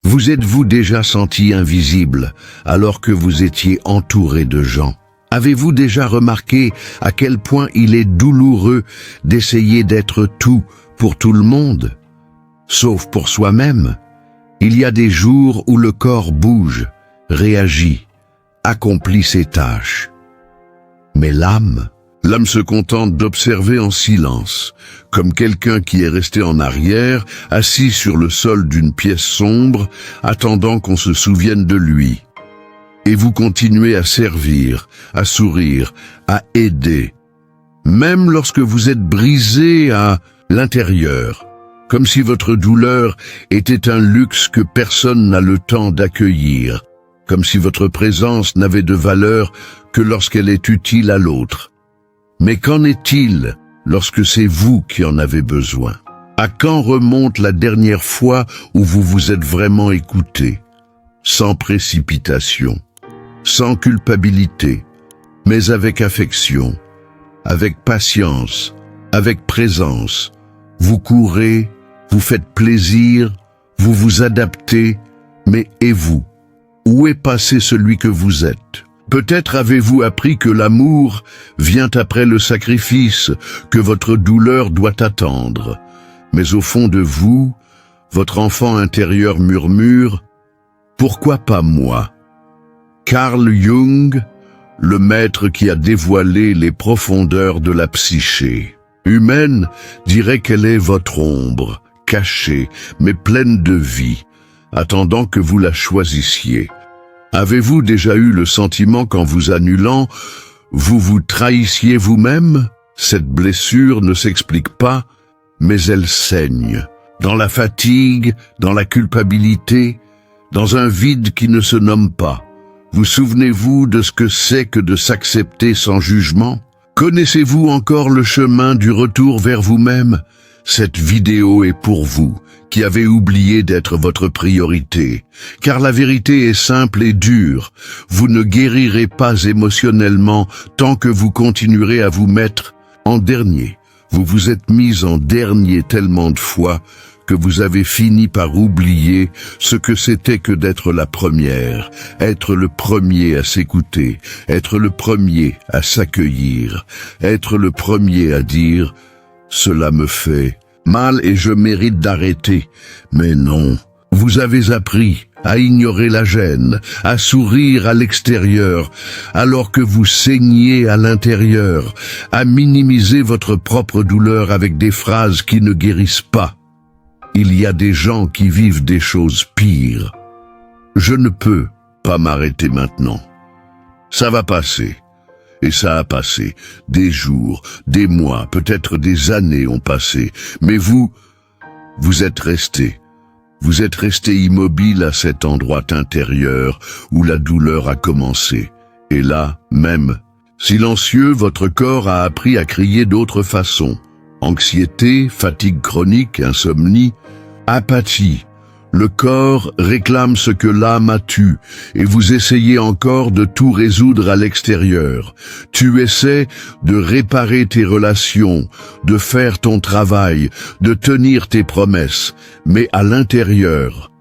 Vous êtes-vous déjà senti invisible alors que vous étiez entouré de gens? Avez-vous déjà remarqué à quel point il est douloureux d'essayer d'être tout pour tout le monde, sauf pour soi-même? Il y a des jours où le corps bouge, réagit, accomplit ses tâches. Mais l'âme se contente d'observer en silence, comme quelqu'un qui est resté en arrière, assis sur le sol d'une pièce sombre, attendant qu'on se souvienne de lui. Et vous continuez à servir, à sourire, à aider, même lorsque vous êtes brisé à l'intérieur, comme si votre douleur était un luxe que personne n'a le temps d'accueillir, comme si votre présence n'avait de valeur que lorsqu'elle est utile à l'autre. Mais qu'en est-il lorsque c'est vous qui en avez besoin? À quand remonte la dernière fois où vous vous êtes vraiment écouté, sans précipitation, sans culpabilité, mais avec affection, avec patience, avec présence? Vous courez, vous faites plaisir, vous vous adaptez, mais et vous? Où est passé celui que vous êtes? Peut-être avez-vous appris que l'amour vient après le sacrifice, que votre douleur doit attendre. Mais au fond de vous, votre enfant intérieur murmure « Pourquoi pas moi ?» Carl Jung, le maître qui a dévoilé les profondeurs de la psyché humaine, dirait qu'elle est votre ombre, cachée, mais pleine de vie, attendant que vous la choisissiez. Avez-vous déjà eu le sentiment qu'en vous annulant, vous vous trahissiez vous-même? Cette blessure ne s'explique pas, mais elle saigne. Dans la fatigue, dans la culpabilité, dans un vide qui ne se nomme pas. Vous souvenez-vous de ce que c'est que de s'accepter sans jugement? Connaissez-vous encore le chemin du retour vers vous-même? Cette vidéo est pour vous, qui avez oublié d'être votre priorité. Car la vérité est simple et dure. Vous ne guérirez pas émotionnellement tant que vous continuerez à vous mettre en dernier. Vous vous êtes mis en dernier tellement de fois que vous avez fini par oublier ce que c'était que d'être la première, être le premier à s'écouter, être le premier à s'accueillir, être le premier à dire « Cela me fait mal et je mérite d'arrêter ». Mais non, vous avez appris à ignorer la gêne, à sourire à l'extérieur, alors que vous saignez à l'intérieur, à minimiser votre propre douleur avec des phrases qui ne guérissent pas. Il y a des gens qui vivent des choses pires. Je ne peux pas m'arrêter maintenant. Ça va passer. Et ça a passé. Des jours, des mois, peut-être des années ont passé. Mais vous êtes resté. Vous êtes resté immobile à cet endroit intérieur où la douleur a commencé. Et là, même, silencieux, votre corps a appris à crier d'autres façons. Anxiété, fatigue chronique, insomnie, apathie. Le corps réclame ce que l'âme a tu, et vous essayez encore de tout résoudre à l'extérieur. Tu essaies de réparer tes relations, de faire ton travail, de tenir tes promesses, mais à l'intérieur,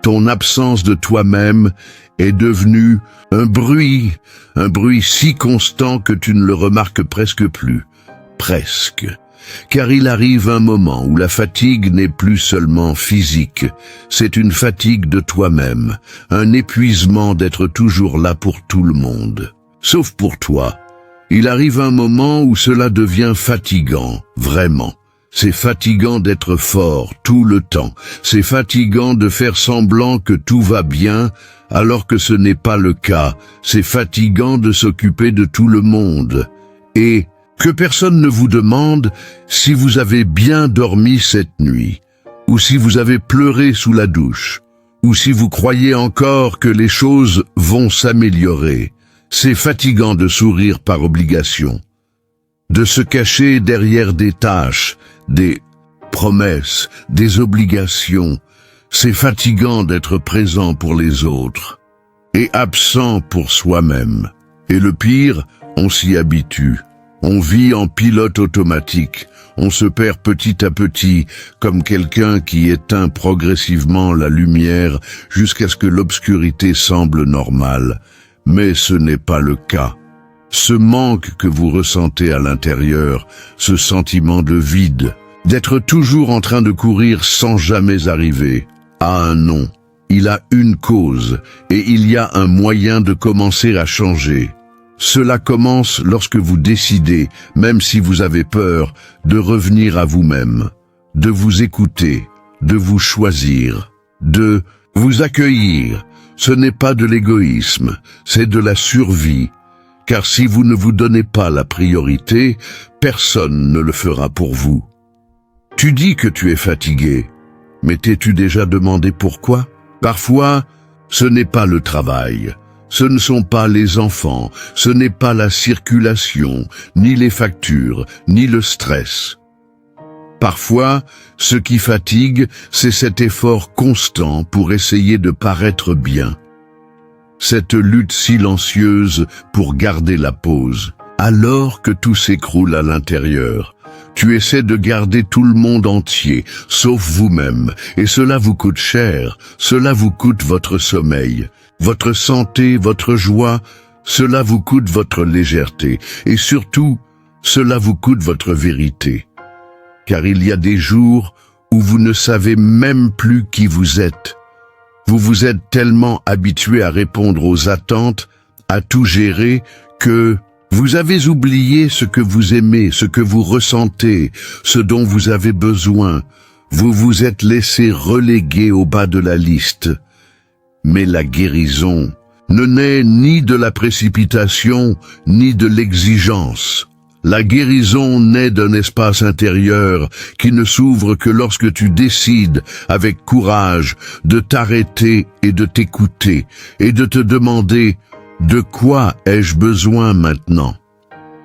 ton absence de toi-même est devenue un bruit si constant que tu ne le remarques presque plus. Presque. Car il arrive un moment où la fatigue n'est plus seulement physique, c'est une fatigue de toi-même, un épuisement d'être toujours là pour tout le monde, sauf pour toi. Il arrive un moment où cela devient fatigant, vraiment. C'est fatigant d'être fort tout le temps, c'est fatigant de faire semblant que tout va bien alors que ce n'est pas le cas, c'est fatigant de s'occuper de tout le monde. Et que personne ne vous demande si vous avez bien dormi cette nuit, ou si vous avez pleuré sous la douche, ou si vous croyez encore que les choses vont s'améliorer. C'est fatigant de sourire par obligation, de se cacher derrière des tâches, des promesses, des obligations. C'est fatigant d'être présent pour les autres et absent pour soi-même. Et le pire, on s'y habitue. On vit en pilote automatique. On se perd petit à petit, comme quelqu'un qui éteint progressivement la lumière jusqu'à ce que l'obscurité semble normale. Mais ce n'est pas le cas. Ce manque que vous ressentez à l'intérieur, ce sentiment de vide, d'être toujours en train de courir sans jamais arriver, a un nom. Il a une cause, et il y a un moyen de commencer à changer. Cela commence lorsque vous décidez, même si vous avez peur, de revenir à vous-même, de vous écouter, de vous choisir, de vous accueillir. Ce n'est pas de l'égoïsme, c'est de la survie. Car si vous ne vous donnez pas la priorité, personne ne le fera pour vous. Tu dis que tu es fatigué, mais t'es-tu déjà demandé pourquoi? Parfois, ce n'est pas le travail. Ce ne sont pas les enfants, ce n'est pas la circulation, ni les factures, ni le stress. Parfois, ce qui fatigue, c'est cet effort constant pour essayer de paraître bien. Cette lutte silencieuse pour garder la pause, alors que tout s'écroule à l'intérieur. Tu essaies de garder tout le monde entier, sauf vous-même, et cela vous coûte cher, cela vous coûte votre sommeil. Votre santé, votre joie, cela vous coûte votre légèreté, et surtout, cela vous coûte votre vérité. Car il y a des jours où vous ne savez même plus qui vous êtes. Vous vous êtes tellement habitué à répondre aux attentes, à tout gérer, que vous avez oublié ce que vous aimez, ce que vous ressentez, ce dont vous avez besoin. Vous vous êtes laissé reléguer au bas de la liste. Mais la guérison ne naît ni de la précipitation, ni de l'exigence. La guérison naît d'un espace intérieur qui ne s'ouvre que lorsque tu décides, avec courage, de t'arrêter et de t'écouter, et de te demander « De quoi ai-je besoin maintenant ?»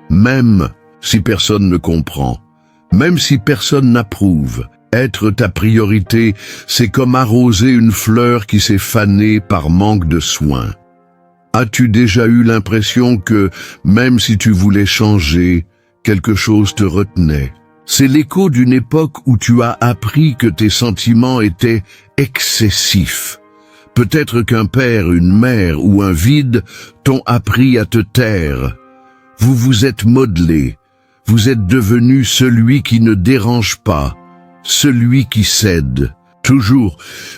Même si personne ne comprend, même si personne n'approuve, être ta priorité, c'est comme arroser une fleur qui s'est fanée par manque de soins. As-tu déjà eu l'impression que, même si tu voulais changer, quelque chose te retenait? C'est l'écho d'une époque où tu as appris que tes sentiments étaient excessifs. Peut-être qu'un père, une mère ou un vide t'ont appris à te taire. Vous vous êtes modelé. Vous êtes devenu celui qui ne dérange pas, celui qui cède. Toujours.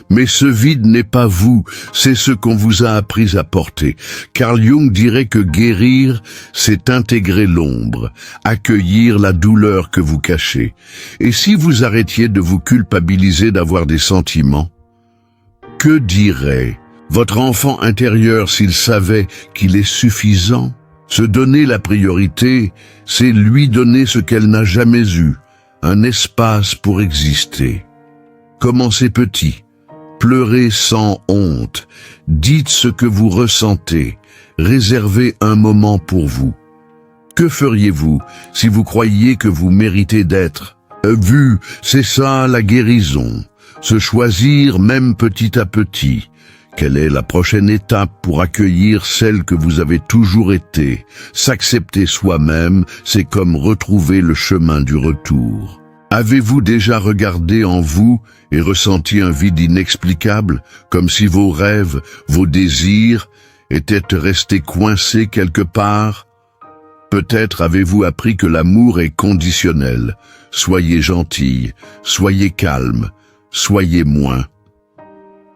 Mais ce vide n'est pas vous, c'est ce qu'on vous a appris à porter. Carl Jung dirait que guérir, c'est intégrer l'ombre, accueillir la douleur que vous cachez. Et si vous arrêtiez de vous culpabiliser d'avoir des sentiments, que dirait votre enfant intérieur s'il savait qu'il est suffisant? Se donner la priorité, c'est lui donner ce qu'elle n'a jamais eu, un espace pour exister. Commencez petit, pleurez sans honte, dites ce que vous ressentez, réservez un moment pour vous. Que feriez-vous si vous croyiez que vous méritez d'être vu? C'est ça la guérison, se choisir même petit à petit. Quelle est la prochaine étape pour accueillir celle que vous avez toujours été? S'accepter soi-même, c'est comme retrouver le chemin du retour. Avez-vous déjà regardé en vous et ressenti un vide inexplicable, comme si vos rêves, vos désirs étaient restés coincés quelque part? Peut-être avez-vous appris que l'amour est conditionnel. Soyez gentille, soyez calme, soyez moins.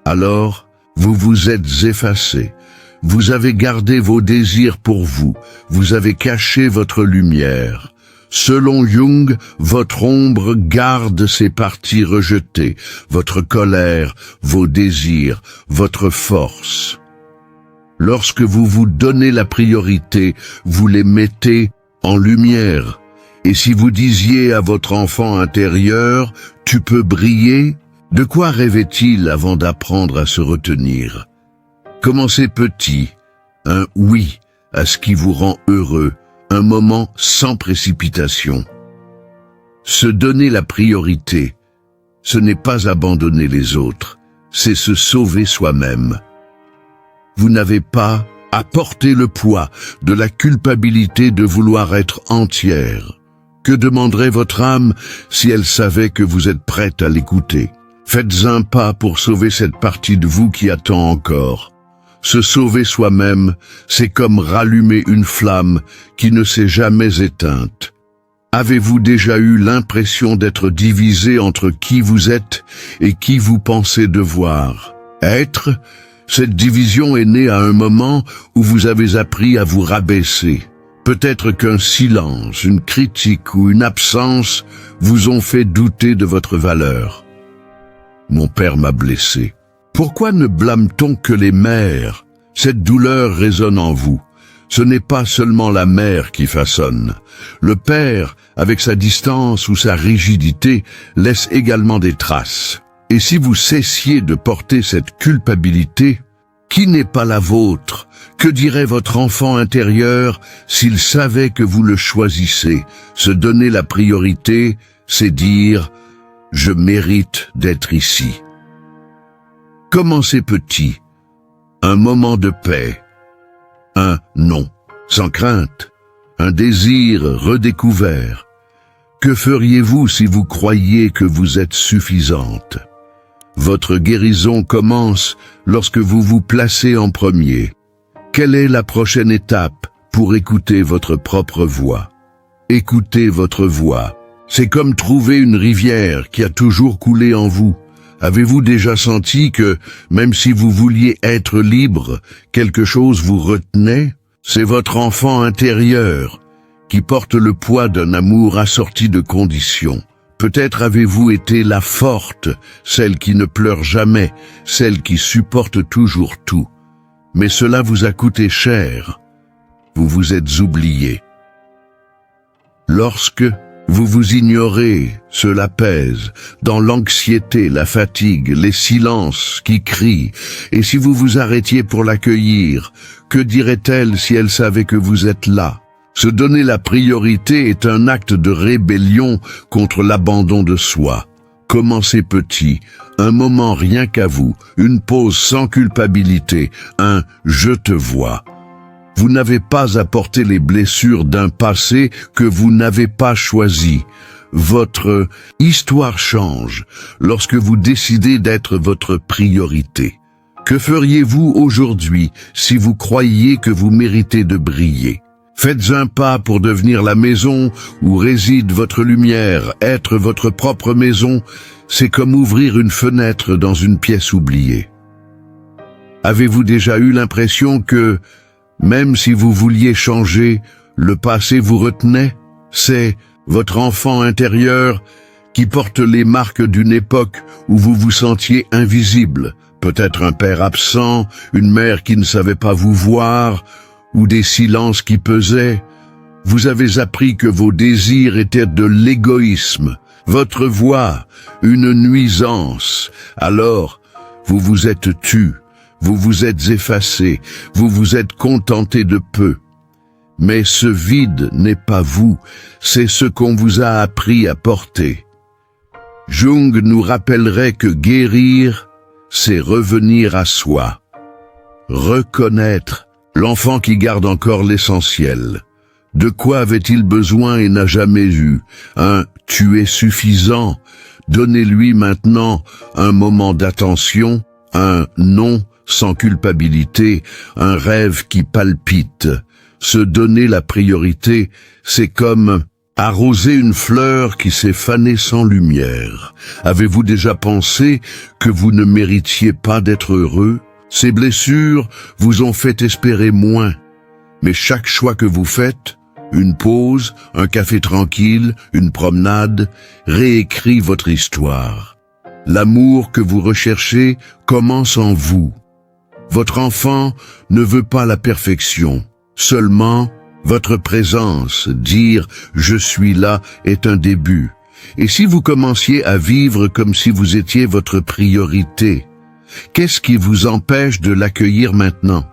Alors, vous vous êtes effacé. Vous avez gardé vos désirs pour vous. Vous avez caché votre lumière. Selon Jung, votre ombre garde ses parties rejetées, votre colère, vos désirs, votre force. Lorsque vous vous donnez la priorité, vous les mettez en lumière. Et si vous disiez à votre enfant intérieur, « Tu peux briller », de quoi rêvait-il avant d'apprendre à se retenir? Commencez petit, un « oui » à ce qui vous rend heureux, un moment sans précipitation. Se donner la priorité, ce n'est pas abandonner les autres, c'est se sauver soi-même. Vous n'avez pas à porter le poids de la culpabilité de vouloir être entière. Que demanderait votre âme si elle savait que vous êtes prête à l'écouter? Faites un pas pour sauver cette partie de vous qui attend encore. Se sauver soi-même, c'est comme rallumer une flamme qui ne s'est jamais éteinte. Avez-vous déjà eu l'impression d'être divisé entre qui vous êtes et qui vous pensez devoir être? Cette division est née à un moment où vous avez appris à vous rabaisser. Peut-être qu'un silence, une critique ou une absence vous ont fait douter de votre valeur. Mon père m'a blessé. Pourquoi ne blâme-t-on que les mères? Cette douleur résonne en vous. Ce n'est pas seulement la mère qui façonne. Le père, avec sa distance ou sa rigidité, laisse également des traces. Et si vous cessiez de porter cette culpabilité, qui n'est pas la vôtre? Que dirait votre enfant intérieur s'il savait que vous le choisissez? Se donner la priorité, c'est dire « Je mérite d'être ici ». Commencez petit. Un moment de paix. Un non, sans crainte. Un désir redécouvert. Que feriez-vous si vous croyiez que vous êtes suffisante? Votre guérison commence lorsque vous vous placez en premier. Quelle est la prochaine étape pour écouter votre propre voix? Écoutez votre voix. C'est comme trouver une rivière qui a toujours coulé en vous. Avez-vous déjà senti que, même si vous vouliez être libre, quelque chose vous retenait? C'est votre enfant intérieur qui porte le poids d'un amour assorti de conditions. Peut-être avez-vous été la forte, celle qui ne pleure jamais, celle qui supporte toujours tout. Mais cela vous a coûté cher. Vous vous êtes oublié. Lorsque vous vous ignorez, cela pèse. Dans l'anxiété, la fatigue, les silences qui crient. Et si vous vous arrêtiez pour l'accueillir, que dirait-elle si elle savait que vous êtes là? Se donner la priorité est un acte de rébellion contre l'abandon de soi. Commencez petit, un moment rien qu'à vous, une pause sans culpabilité, un « je te vois ». Vous n'avez pas à porter les blessures d'un passé que vous n'avez pas choisi. Votre histoire change lorsque vous décidez d'être votre priorité. Que feriez-vous aujourd'hui si vous croyiez que vous méritez de briller? Faites un pas pour devenir la maison où réside votre lumière. Être votre propre maison, c'est comme ouvrir une fenêtre dans une pièce oubliée. Avez-vous déjà eu l'impression que, même si vous vouliez changer, le passé vous retenait? C'est votre enfant intérieur qui porte les marques d'une époque où vous vous sentiez invisible. Peut-être un père absent, une mère qui ne savait pas vous voir, ou des silences qui pesaient. Vous avez appris que vos désirs étaient de l'égoïsme, votre voix, une nuisance. Alors, vous vous êtes tu, vous vous êtes effacé, vous vous êtes contenté de peu. Mais ce vide n'est pas vous, c'est ce qu'on vous a appris à porter. Jung nous rappellerait que guérir, c'est revenir à soi. Reconnaître l'enfant qui garde encore l'essentiel. De quoi avait-il besoin et n'a jamais eu? Un « tu es suffisant ». Donnez-lui maintenant un moment d'attention, un « non » sans culpabilité, un rêve qui palpite. Se donner la priorité, c'est comme arroser une fleur qui s'est fanée sans lumière. Avez-vous déjà pensé que vous ne méritiez pas d'être heureux? Ces blessures vous ont fait espérer moins. Mais chaque choix que vous faites, une pause, un café tranquille, une promenade, réécrit votre histoire. L'amour que vous recherchez commence en vous. Votre enfant ne veut pas la perfection, seulement votre présence. Dire « je suis là » est un début. Et si vous commenciez à vivre comme si vous étiez votre priorité, qu'est-ce qui vous empêche de l'accueillir maintenant?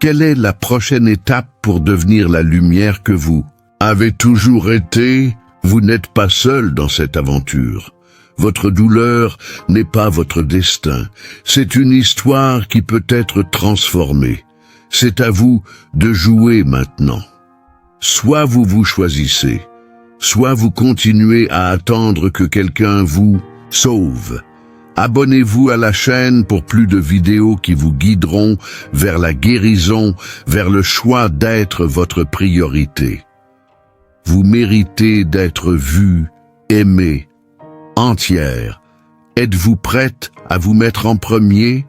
Quelle est la prochaine étape pour devenir la lumière que vous avez toujours été? Vous n'êtes pas seul dans cette aventure. Votre douleur n'est pas votre destin. C'est une histoire qui peut être transformée. C'est à vous de jouer maintenant. Soit vous vous choisissez, soit vous continuez à attendre que quelqu'un vous sauve. Abonnez-vous à la chaîne pour plus de vidéos qui vous guideront vers la guérison, vers le choix d'être votre priorité. Vous méritez d'être vu, aimé, entière. Êtes-vous prête à vous mettre en premier?